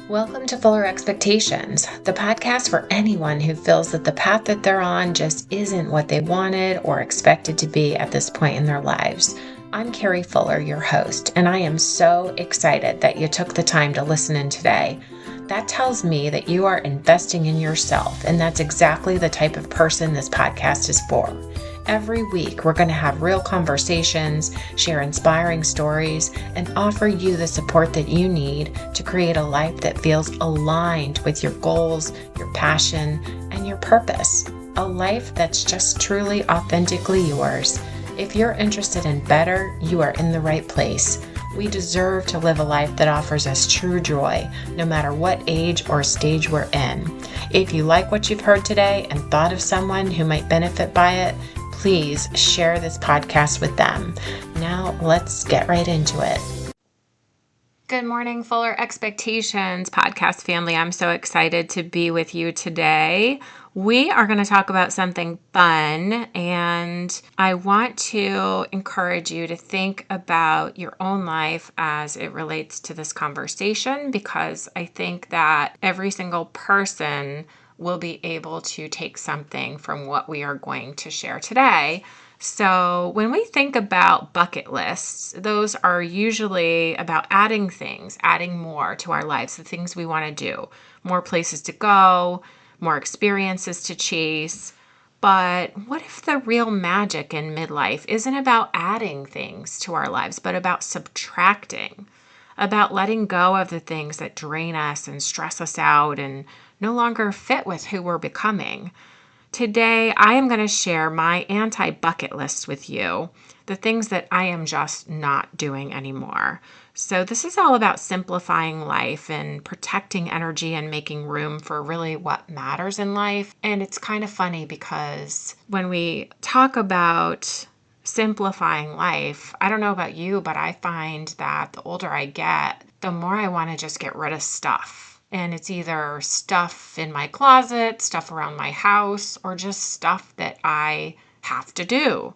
Welcome to Fuller Expectations, the podcast for anyone who feels that the path that they're on just isn't what they wanted or expected to be at this point in their lives. I'm Carrie Fuller, your host, and I am so excited that you took the time to listen in today. That tells me that you are investing in yourself, and that's exactly the type of person this podcast is for. Every week, we're going to have real conversations, share inspiring stories, and offer you the support that you need to create a life that feels aligned with your goals, your passion, and your purpose. A life that's just truly authentically yours. If you're interested in better, you are in the right place. We deserve to live a life that offers us true joy, no matter what age or stage we're in. If you like what you've heard today and thought of someone who might benefit by it, please share this podcast with them. Now, let's get right into it. Good morning, Fuller Expectations podcast family. I'm so excited to be with you today. We are going to talk about something fun, and I want to encourage you to think about your own life as it relates to this conversation, because I think that every single person will be able to take something from what we are going to share today. So when we think about bucket lists, those are usually about adding things, adding more to our lives, the things we want to do, more places to go, more experiences to chase. But what if the real magic in midlife isn't about adding things to our lives, but about subtracting, about letting go of the things that drain us and stress us out and no longer fit with who we're becoming? Today, I am going to share my anti-bucket list with you, the things that I am just not doing anymore. So this is all about simplifying life and protecting energy and making room for really what matters in life. And it's kind of funny because when we talk about simplifying life, I don't know about you, but I find that the older I get, the more I want to just get rid of stuff. And it's either stuff in my closet, stuff around my house, or just stuff that I have to do.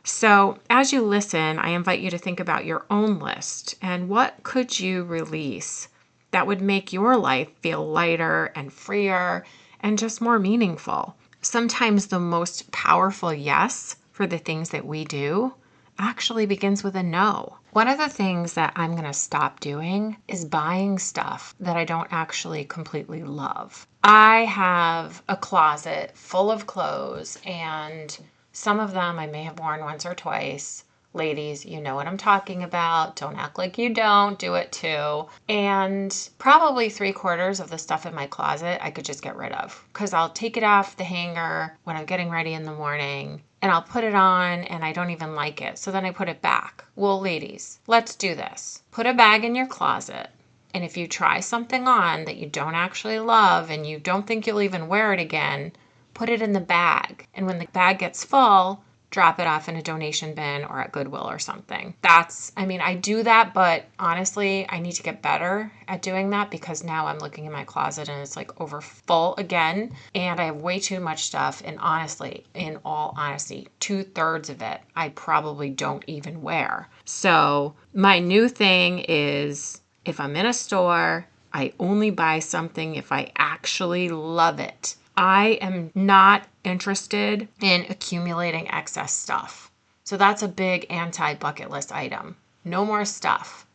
So as you listen, I invite you to think about your own list and what could you release that would make your life feel lighter and freer and just more meaningful. Sometimes the most powerful yes for the things that we do actually begins with a no. One of the things that I'm going to stop doing is buying stuff that I don't actually completely love. I have a closet full of clothes, and some of them I may have worn once or twice. Ladies, you know what I'm talking about. Don't act like you don't. Do it too. And probably 3/4 of the stuff in my closet I could just get rid of, because I'll take it off the hanger when I'm getting ready in the morning and I'll put it on and I don't even like it. So then I put it back. Well, ladies, let's do this. Put a bag in your closet. And if you try something on that you don't actually love and you don't think you'll even wear it again, put it in the bag. And when the bag gets full, drop it off in a donation bin or at Goodwill or something. I do that, but honestly, I need to get better at doing that, because now I'm looking in my closet and it's like over full again. And I have way too much stuff. And honestly, in all honesty, 2/3 of it, I probably don't even wear. So my new thing is, if I'm in a store, I only buy something if I actually love it. I am not interested in accumulating excess stuff. So that's a big anti-bucket list item. No more stuff.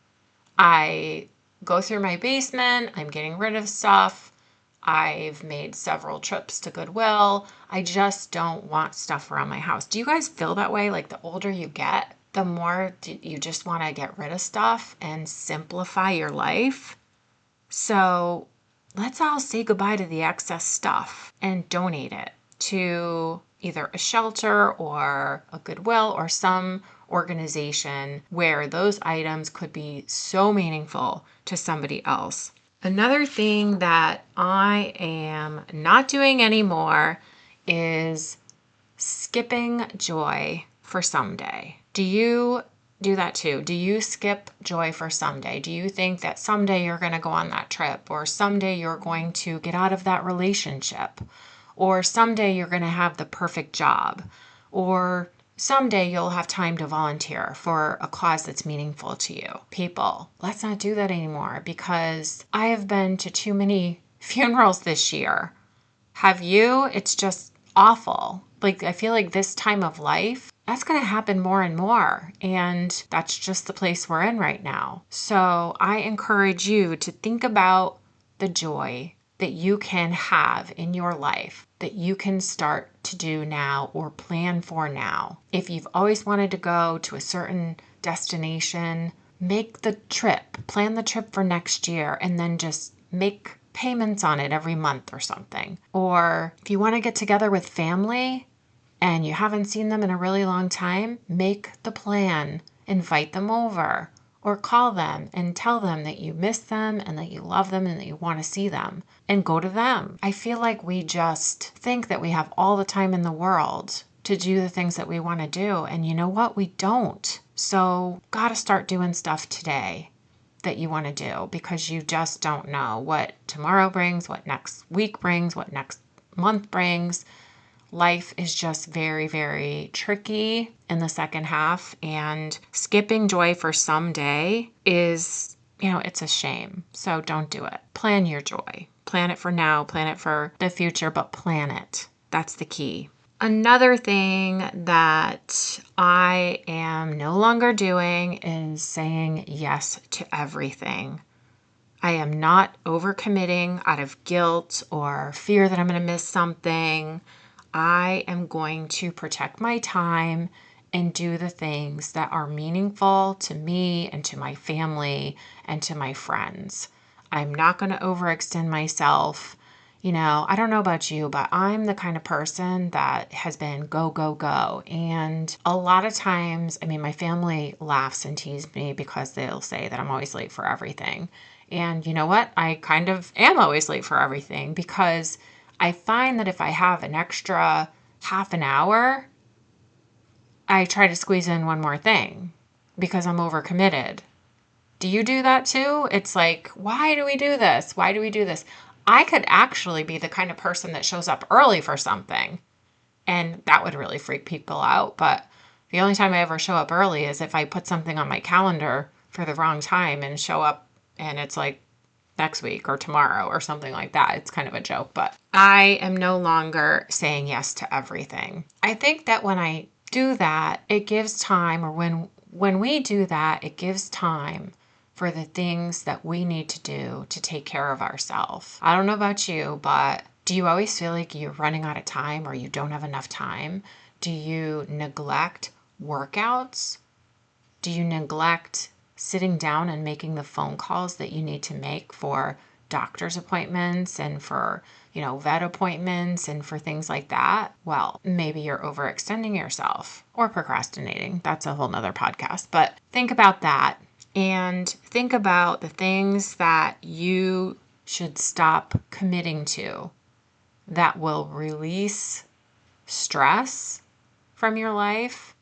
I go through my basement. I'm getting rid of stuff. I've made several trips to Goodwill. I just don't want stuff around my house. Do you guys feel that way? Like the older you get, the more you just want to get rid of stuff and simplify your life? So let's all say goodbye to the excess stuff and donate it to either a shelter or a Goodwill or some organization where those items could be so meaningful to somebody else. Another thing that I am not doing anymore is skipping joy for someday. Do you do that too? Do you skip joy for someday? Do you think that someday you're going to go on that trip, or someday you're going to get out of that relationship, or someday you're going to have the perfect job, or someday you'll have time to volunteer for a cause that's meaningful to you. People, let's not do that anymore, because I have been to too many funerals this year. Have you? It's just awful. Like, I feel like this time of life, that's going to happen more and more. And that's just the place we're in right now. So I encourage you to think about the joy that you can have in your life, that you can start to do now or plan for now. If you've always wanted to go to a certain destination, make the trip, plan the trip for next year, and then just make payments on it every month or something. Or if you want to get together with family and you haven't seen them in a really long time, make the plan, invite them over, or call them and tell them that you miss them and that you love them and that you want to see them, and go to them. I feel like we just think that we have all the time in the world to do the things that we want to do. And you know what? We don't. So gotta start doing stuff today that you want to do, because you just don't know what tomorrow brings, what next week brings, what next month brings. Life is just very, very tricky in the second half, and skipping joy for someday is, it's a shame. So don't do it. Plan your joy. Plan it for now, plan it for the future, but plan it. That's the key. Another thing that I am no longer doing is saying yes to everything. I am not overcommitting out of guilt or fear that I'm going to miss something. I am going to protect my time and do the things that are meaningful to me and to my family and to my friends. I'm not going to overextend myself. I don't know about you, but I'm the kind of person that has been go, go, go. And a lot of times, my family laughs and teases me because they'll say that I'm always late for everything. And you know what? I kind of am always late for everything, because I find that if I have an extra half an hour, I try to squeeze in one more thing because I'm overcommitted. Do you do that too? It's like, why do we do this? Why do we do this? I could actually be the kind of person that shows up early for something, and that would really freak people out. But the only time I ever show up early is if I put something on my calendar for the wrong time and show up and it's like next week or tomorrow or something like that. It's kind of a joke, but I am no longer saying yes to everything. I think that when I do that, it gives time, or when we do that, it gives time for the things that we need to do to take care of ourselves. I don't know about you, but do you always feel like you're running out of time or you don't have enough time? Do you neglect workouts? Do you neglect sitting down and making the phone calls that you need to make for doctor's appointments and for, vet appointments and for things like that? Well, maybe you're overextending yourself or procrastinating. That's a whole nother podcast. But think about that, and think about the things that you should stop committing to that will release stress from your life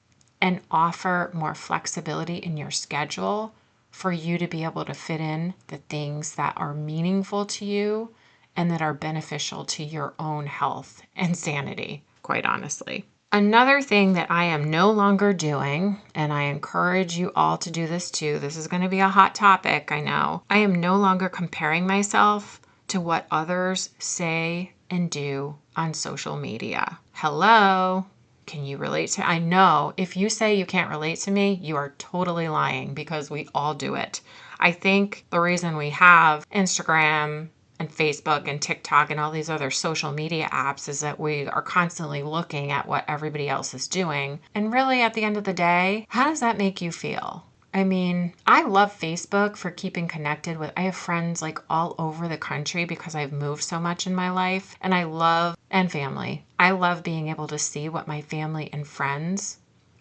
and offer more flexibility in your schedule for you to be able to fit in the things that are meaningful to you and that are beneficial to your own health and sanity, quite honestly. Another thing that I am no longer doing, and I encourage you all to do this too, this is going to be a hot topic, I know. I am no longer comparing myself to what others say and do on social media. Hello? Can you relate to? I know if you say you can't relate to me, you are totally lying, because we all do it. I think the reason we have Instagram and Facebook and TikTok and all these other social media apps is that we are constantly looking at what everybody else is doing. And really, at the end of the day, how does that make you feel? I love Facebook for keeping connected with, I have friends like all over the country because I've moved so much in my life, and and family. I love being able to see what my family and friends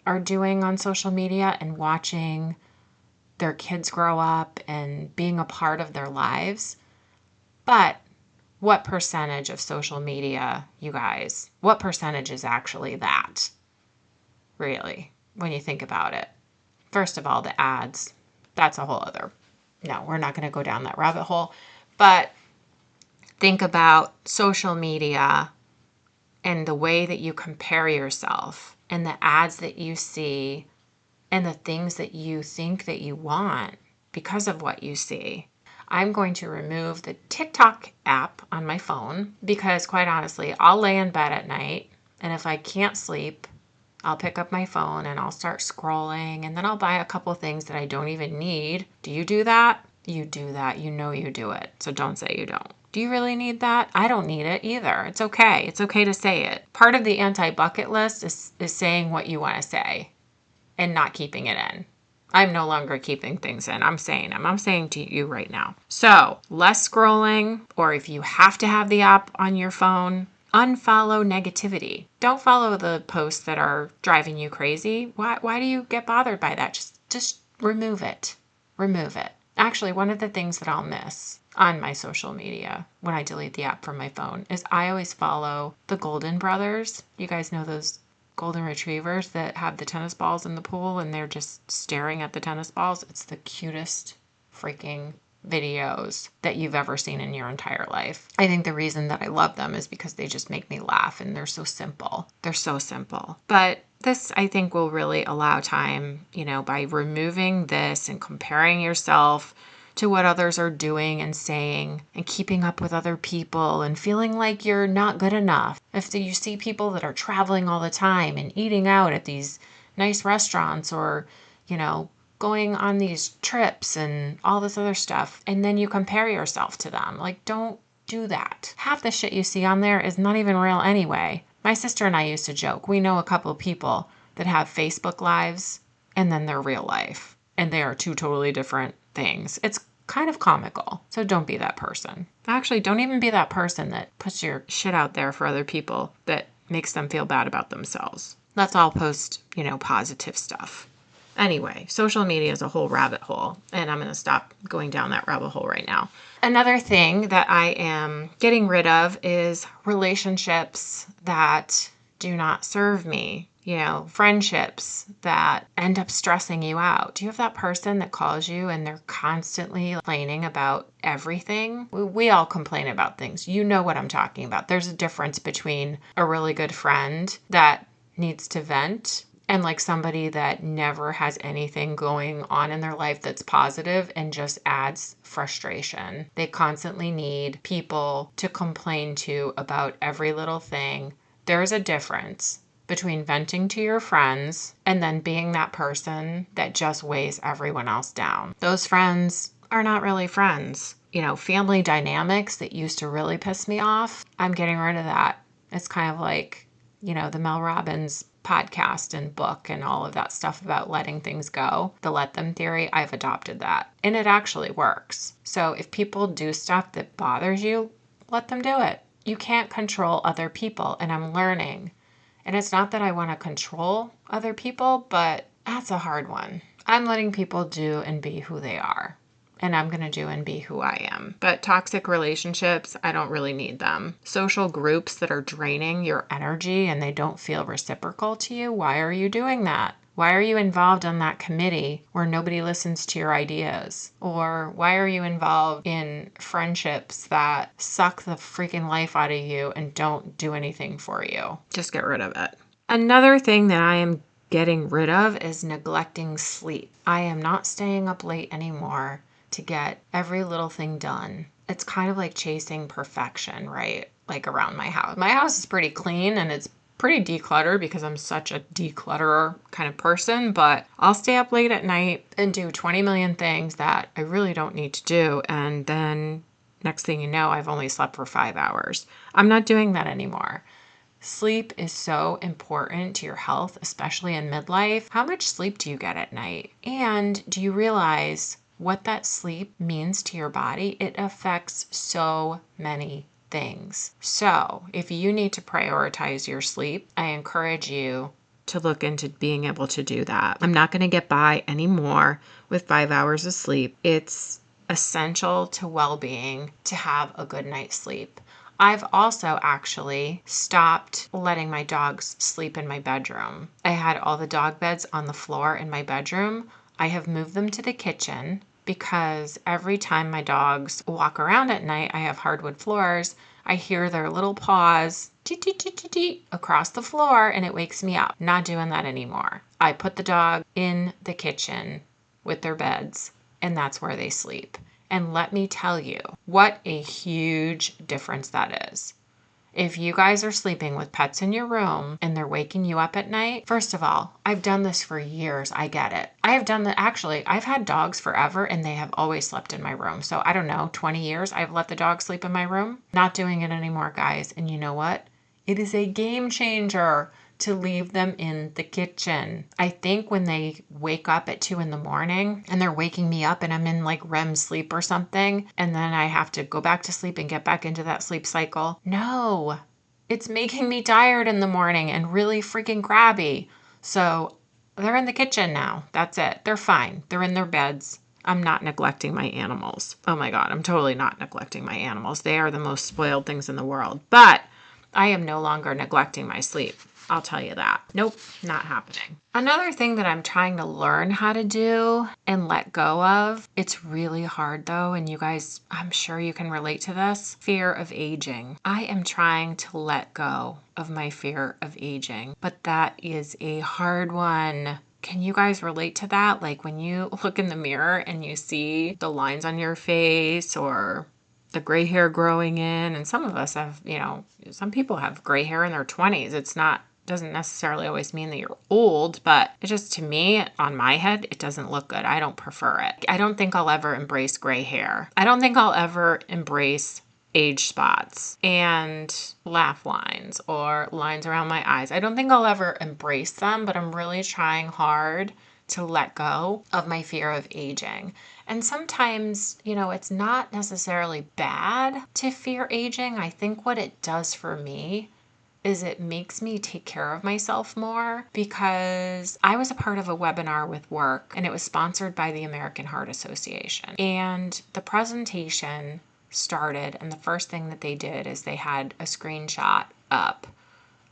are doing on social media and watching their kids grow up and being a part of their lives. But what percentage of social media, you guys, what percentage is actually that? Really, when you think about it. First of all, the ads, that's a whole other, no, we're not going to go down that rabbit hole. But think about social media and the way that you compare yourself and the ads that you see and the things that you think that you want because of what you see. I'm going to remove the TikTok app on my phone because, quite honestly, I'll lay in bed at night, and if I can't sleep, I'll pick up my phone and I'll start scrolling, and then I'll buy a couple things that I don't even need. Do you do that? You do that. You know you do it. So don't say you don't. Do you really need that? I don't need it either. It's okay. It's okay to say it. Part of the anti-bucket list is saying what you want to say and not keeping it in. I'm no longer keeping things in. I'm saying them. I'm saying to you right now. So less scrolling, or if you have to have the app on your phone, unfollow negativity. Don't follow the posts that are driving you crazy. Why do you get bothered by that? Just remove it. Remove it. Actually, one of the things that I'll miss on my social media when I delete the app from my phone is I always follow the Golden Brothers. You guys know those golden retrievers that have the tennis balls in the pool and they're just staring at the tennis balls. It's the cutest freaking videos that you've ever seen in your entire life. I think the reason that I love them is because they just make me laugh and they're so simple. They're so simple. But this, I think, will really allow time, by removing this and comparing yourself to what others are doing and saying and keeping up with other people and feeling like you're not good enough. If you see people that are traveling all the time and eating out at these nice restaurants or, going on these trips and all this other stuff, and then you compare yourself to them, don't do that. Half the shit you see on there is not even real anyway. My sister and I used to joke. We know a couple of people that have Facebook lives and then their real life, and they are two totally different things. It's kind of comical. So don't be that person. Actually, don't even be that person that puts your shit out there for other people that makes them feel bad about themselves. Let's all post, positive stuff. Anyway, social media is a whole rabbit hole, and I'm going to stop going down that rabbit hole right now. Another thing that I am getting rid of is relationships that do not serve me. Friendships that end up stressing you out. Do you have that person that calls you and they're constantly complaining about everything? We all complain about things. You know what I'm talking about. There's a difference between a really good friend that needs to vent and somebody that never has anything going on in their life that's positive and just adds frustration. They constantly need people to complain to about every little thing. There's a difference between venting to your friends and then being that person that just weighs everyone else down. Those friends are not really friends. Family dynamics that used to really piss me off, I'm getting rid of that. It's kind of like, the Mel Robbins podcast and book and all of that stuff about letting things go. The let them theory, I've adopted that. And it actually works. So if people do stuff that bothers you, let them do it. You can't control other people, and I'm learning. And it's not that I want to control other people, but that's a hard one. I'm letting people do and be who they are. And I'm going to do and be who I am. But toxic relationships, I don't really need them. Social groups that are draining your energy and they don't feel reciprocal to you, why are you doing that? Why are you involved on that committee where nobody listens to your ideas? Or why are you involved in friendships that suck the freaking life out of you and don't do anything for you? Just get rid of it. Another thing that I am getting rid of is neglecting sleep. I am not staying up late anymore to get every little thing done. It's kind of like chasing perfection, right? Around my house. My house is pretty clean and it's pretty decluttered because I'm such a declutterer kind of person, but I'll stay up late at night and do 20 million things that I really don't need to do. And then next thing you know, I've only slept for 5 hours. I'm not doing that anymore. Sleep is so important to your health, especially in midlife. How much sleep do you get at night? And do you realize what that sleep means to your body? It affects so many things. So if you need to prioritize your sleep, I encourage you to look into being able to do that. I'm not going to get by anymore with 5 hours of sleep. It's essential to well-being to have a good night's sleep. I've also actually stopped letting my dogs sleep in my bedroom. I had all the dog beds on the floor in my bedroom. I have moved them to the kitchen because every time my dogs walk around at night, I have hardwood floors, I hear their little paws across the floor and it wakes me up. Not doing that anymore. I put the dog in the kitchen with their beds and that's where they sleep. And let me tell you what a huge difference that is. If you guys are sleeping with pets in your room and they're waking you up at night, first of all, I've done this for years. I get it. I have done that. Actually, I've had dogs forever and they have always slept in my room. So I don't know, 20 years I've let the dog sleep in my room. Not doing it anymore, guys. And you know what? It is a game changer to leave them in the kitchen. I think when they wake up at 2 a.m. and they're waking me up and I'm in like REM sleep or something, and then I have to go back to sleep and get back into that sleep cycle. No, it's making me tired in the morning and really freaking crabby. So they're in the kitchen now. That's it. They're fine. They're in their beds. I'm not neglecting my animals. Oh my God, I'm totally not neglecting my animals. They are the most spoiled things in the world. But I am no longer neglecting my sleep. I'll tell you that. Nope, not happening. Another thing that I'm trying to learn how to do and let go of, it's really hard though, and you guys, I'm sure you can relate to this, fear of aging. I am trying to let go of my fear of aging, but that is a hard one. Can you guys relate to that? Like when you look in the mirror and you see the lines on your face or the gray hair growing in, and some of us have, some people have gray hair in their 20s. Doesn't necessarily always mean that you're old, but it just, to me, on my head, it doesn't look good. I don't prefer it. I don't think I'll ever embrace gray hair. I don't think I'll ever embrace age spots and laugh lines or lines around my eyes. I don't think I'll ever embrace them, but I'm really trying hard to let go of my fear of aging. And sometimes, it's not necessarily bad to fear aging. I think what it does for me is it makes me take care of myself more, because I was a part of a webinar with work and it was sponsored by the American Heart Association. And the presentation started, and the first thing that they did is they had a screenshot up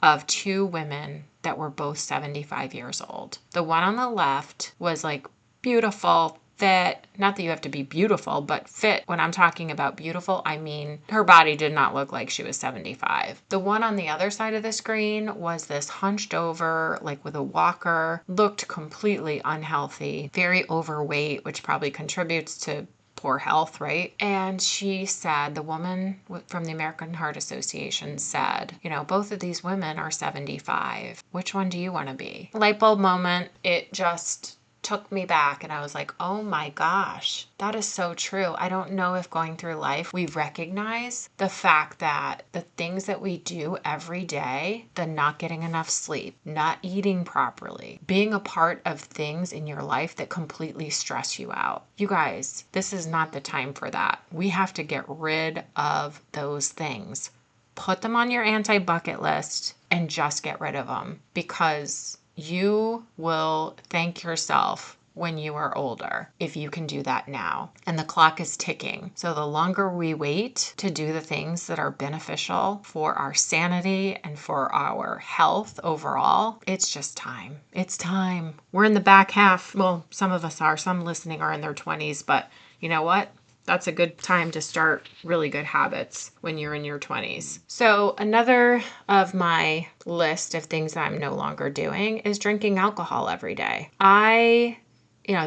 of 2 women that were both 75 years old. The one on the left was like beautiful, fit, not that you have to be beautiful, but fit. When I'm talking about beautiful, I mean her body did not look like she was 75. The one on the other side of the screen was this hunched over, like with a walker, looked completely unhealthy, very overweight, which probably contributes to poor health, right? And she said, the woman from the American Heart Association said, both of these women are 75. Which one do you want to be? Light bulb moment. It just took me back and I was like, oh my gosh, that is so true. I don't know if going through life we recognize the fact that the things that we do every day, the not getting enough sleep, not eating properly, being a part of things in your life that completely stress you out. You guys, this is not the time for that. We have to get rid of those things. Put them on your anti-bucket list and just get rid of them, because you will thank yourself when you are older if you can do that now. And the clock is ticking. So the longer we wait to do the things that are beneficial for our sanity and for our health overall, it's just time. It's time. We're in the back half. Well, some of us are. Some listening are in their 20s, but you know what? That's a good time to start really good habits when you're in your 20s. So another of my list of things that I'm no longer doing is drinking alcohol every day.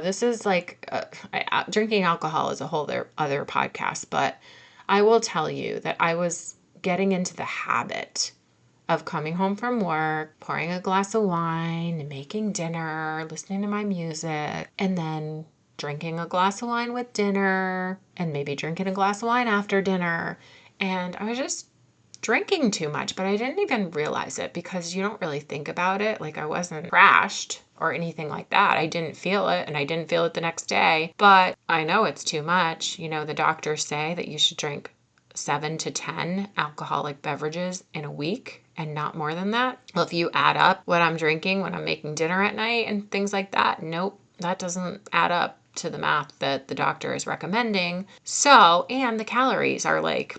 This is like, drinking alcohol is a whole other podcast, but I will tell you that I was getting into the habit of coming home from work, pouring a glass of wine, making dinner, listening to my music, and then drinking a glass of wine with dinner, and maybe drinking a glass of wine after dinner. And I was just drinking too much, but I didn't even realize it because you don't really think about it. Like I wasn't crashed or anything like that. I didn't feel it, and I didn't feel it the next day, but I know it's too much. The doctors say that you should drink 7 to 10 alcoholic beverages in a week and not more than that. Well, if you add up what I'm drinking when I'm making dinner at night and things like that, nope, that doesn't add up to the math that the doctor is recommending. So, and the calories are like,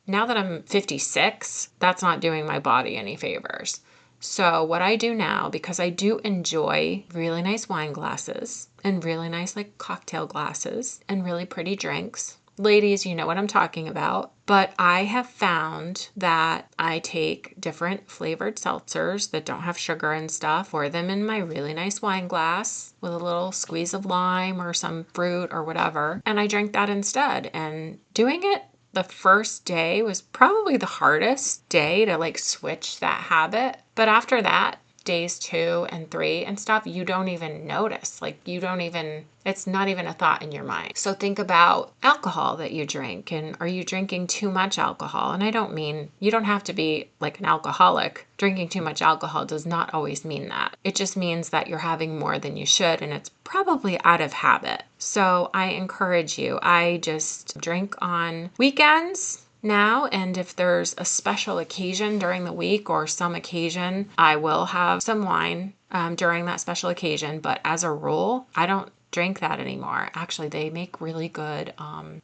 now that I'm 56, that's not doing my body any favors. So what I do now, because I do enjoy really nice wine glasses and really nice like cocktail glasses and really pretty drinks. Ladies, you know what I'm talking about. But I have found that I take different flavored seltzers that don't have sugar and stuff, pour them in my really nice wine glass with a little squeeze of lime or some fruit or whatever, and I drink that instead. And doing it the first day was probably the hardest day to like switch that habit. But after that, days 2 and 3 and stuff, you don't even notice. Like it's not even a thought in your mind. So think about alcohol that you drink, and are you drinking too much alcohol? And I don't mean, you don't have to be like an alcoholic. Drinking too much alcohol does not always mean that. It just means that you're having more than you should, and it's probably out of habit. So I encourage you, I just drink on weekends now, and if there's a special occasion during the week or some occasion, I will have some wine during that special occasion. But as a rule, I don't drink that anymore. Actually, they make really good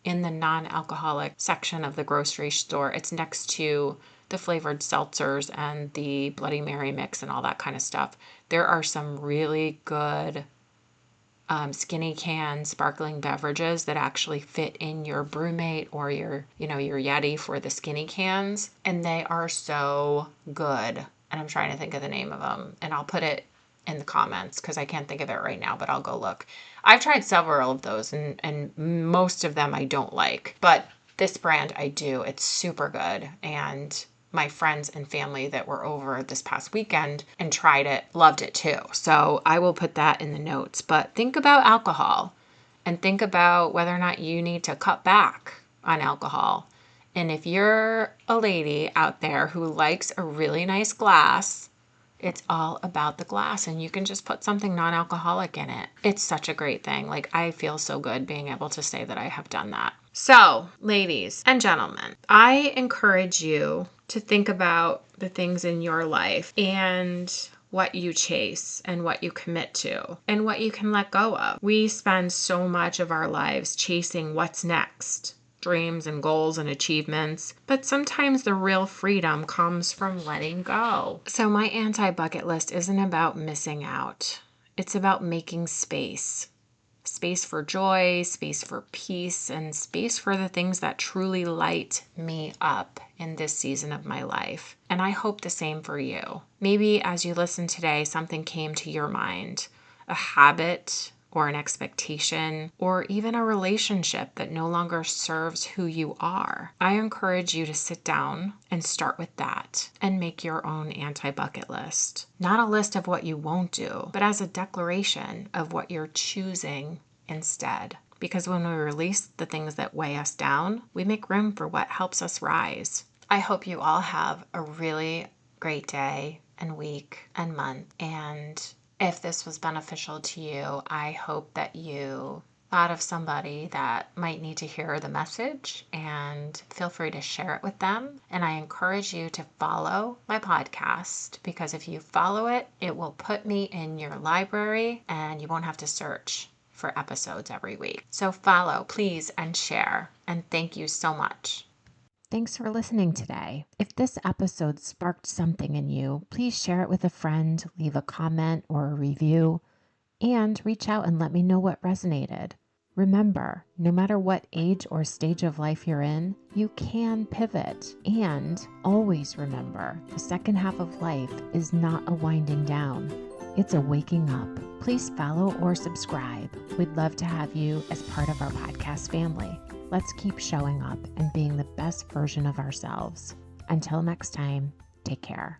in the non-alcoholic section of the grocery store. It's next to the flavored seltzers and the Bloody Mary mix and all that kind of stuff. There are some really good skinny can sparkling beverages that actually fit in your brewmate or your Yeti for the skinny cans. And they are so good. And I'm trying to think of the name of them, and I'll put it in the comments because I can't think of it right now, but I'll go look. I've tried several of those, and most of them I don't like, but this brand I do. It's super good. And my friends and family that were over this past weekend and tried it, loved it too. So I will put that in the notes. But think about alcohol and think about whether or not you need to cut back on alcohol. And if you're a lady out there who likes a really nice glass, it's all about the glass, and you can just put something non-alcoholic in it. It's such a great thing. Like, I feel so good being able to say that I have done that. So, ladies and gentlemen, I encourage you to think about the things in your life and what you chase and what you commit to and what you can let go of. We spend so much of our lives chasing what's next, dreams and goals and achievements, but sometimes the real freedom comes from letting go. So my anti-bucket list isn't about missing out. It's about making space. Space for joy, space for peace, and space for the things that truly light me up in this season of my life. And I hope the same for you. Maybe as you listen today, something came to your mind, a habit or an expectation, or even a relationship that no longer serves who you are. I encourage you to sit down and start with that and make your own anti-bucket list. Not a list of what you won't do, but as a declaration of what you're choosing instead. Because when we release the things that weigh us down, we make room for what helps us rise. I hope you all have a really great day and week and month, and if this was beneficial to you, I hope that you thought of somebody that might need to hear the message, and feel free to share it with them. And I encourage you to follow my podcast, because if you follow it, it will put me in your library and you won't have to search for episodes every week. So follow, please, and share. And thank you so much. Thanks for listening today. If this episode sparked something in you, please share it with a friend, leave a comment or a review, and reach out and let me know what resonated. Remember, no matter what age or stage of life you're in, you can pivot. And always remember, the second half of life is not a winding down. It's a waking up. Please follow or subscribe. We'd love to have you as part of our podcast family. Let's keep showing up and being the best version of ourselves. Until next time, take care.